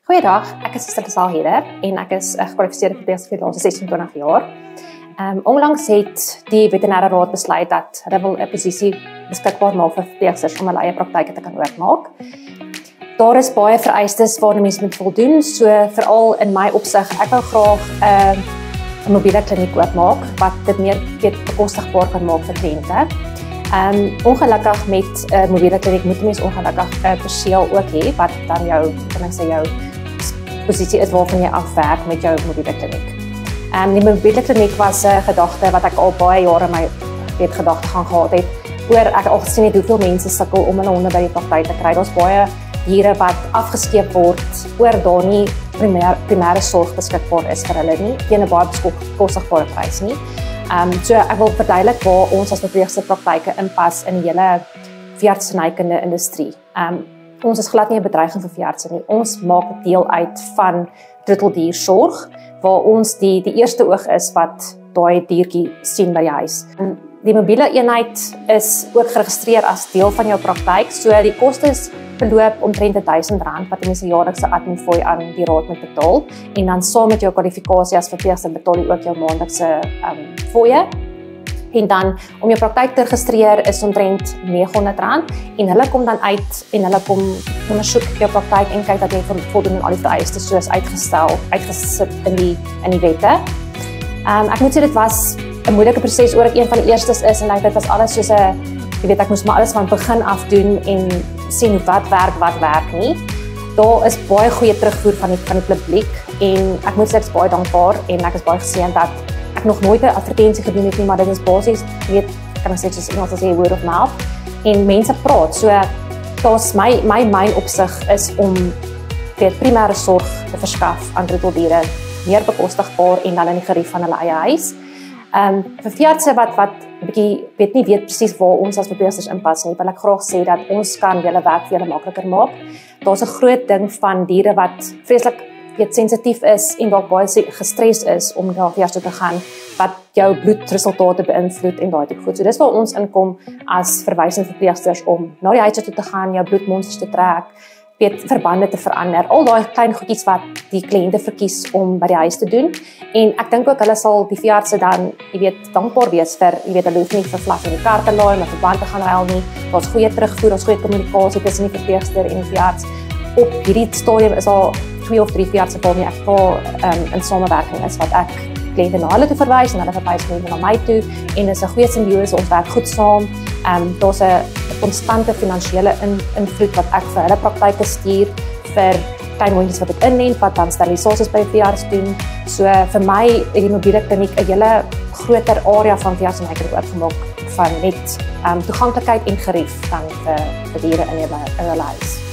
Goeiedag, ek is Suster Heder en ek is 'n gekwalifiseerde verpleegster vir die laaste 26 jaar. Onlangs het die veterinêre raad besluit dat hulle wil 'n posisie beskikbaar maak vir verpleegsters om hulle eie praktyke te kan oopmaak. Daar is baie vereistes waaraan mense moet voldoen, so veral in my opsig, ek wou graag 'n mobiele kliniek oopmaak wat dit meer bekostigbaar kan maak vir kliënte. Ongelukkig met 'n mobiele kliniek moet mens ongelukkig 'n perseel ook hê wat dan jou, kan ek sê, jou posisie is waarvan jy afwerk met jou mobiele kliniek. Die mobiele kliniek was 'n gedagte wat ek al baie jare my gedagte gaan gehad het, oor ek al gesien het hoeveel mense sukkel om hulle honde by die praktyk te kry. Daar's baie diere wat afgeskeep word oor daar nie primêre sorg beskikbaar is vir hulle nie, teen 'n baie bekostigbare prys nie. So ek wil verduidelik waar ons as verpleegster praktyke inpas in die hele veeartsenykunde industrie. Ons is glad nie 'n bedreiging vir veeartse nie. Ons maak deel uit van troeteldiersorg, waar ons die eerste oog is wat daai diertjie sien by die huis. Die mobiele eenheid is ook geregistreer as deel van jou praktyk, so die kostes beloop omtrent R1000 wat jy se jaarlikse adminfooi aan die raad moet betaal, en dan saam met jou kwalifikasie as verpleegster betaal jy ook jou maandelikse fooie. En dan om jou praktyk te registreer is omtrent R900 en hulle kom dan uit en hulle kom ondersoek jou praktyk en kyk dat jy voldoen aan al die vereistes soos uitgesit in die wette. Ek moet sê dit was 'n moeilike proses oor ek een van die eerstes is en dit was alles soos 'n, jy weet, ek moes maar alles van begin af doen en sien wat werk nie. Daar is baie goeie terugvoer van die publiek en ek moet sê ek is baie dankbaar en ek is baie geseënd dat ek nog nooit 'n advertensie gedoen het nie, maar dit is basies, jy weet, kan ek sê soos iemand sê word of mouth en mense praat. So daar's my opsig is om primêre sorg te verskaf aan troeteldiere meer bekostigbaar en dan in die gerief van hulle eie huis. Vir veeartse wat bietjie weet presies waar ons as verpleegsters inpas nie, wil ek graag sê dat ons kan julle werk vir julle makliker maak. Daar's 'n groot ding van diere wat vreeslik sensitief is en dalk baie gestres is om na veearts toe te gaan, wat jou bloedresultate beïnvloed en daai tipe goed. So dis waar ons inkom as verwysende verpleegsters om na die huise toe te gaan, jou bloedmonsters te trek, verbande te verander, al daai klein goedjies wat die kliënte verkies om by die huis te doen. En ek dink ook hulle sal die veeartse dan, dankbaar wees vir, hulle hoef nie vir vlas in die kar te laai, maar verband te gaan ruil nie. Daar's goeie terugvoer, daar's goeie kommunikasie tussen die verpleegster en die veearts. Op hierdie stadium is al 2 of 3 veeartse waarmee ek in samewerking is, wat ek kliënte na hulle toe verwys en hulle verwys kliënte na my toe, en is 'n goeie simbiose, ons werk goed saam. Daar's 'n konstante finansiële invloed wat ek vir hulle praktyke stuur vir klein hondjies wat dit inneem, wat dan sterilisasies by veearts doen. So vir my het die mobiele kliniek 'n hele groter area van veeartsenykunde oopgemaak van net toeganklikheid en gerief dan vir diere in hulle huis.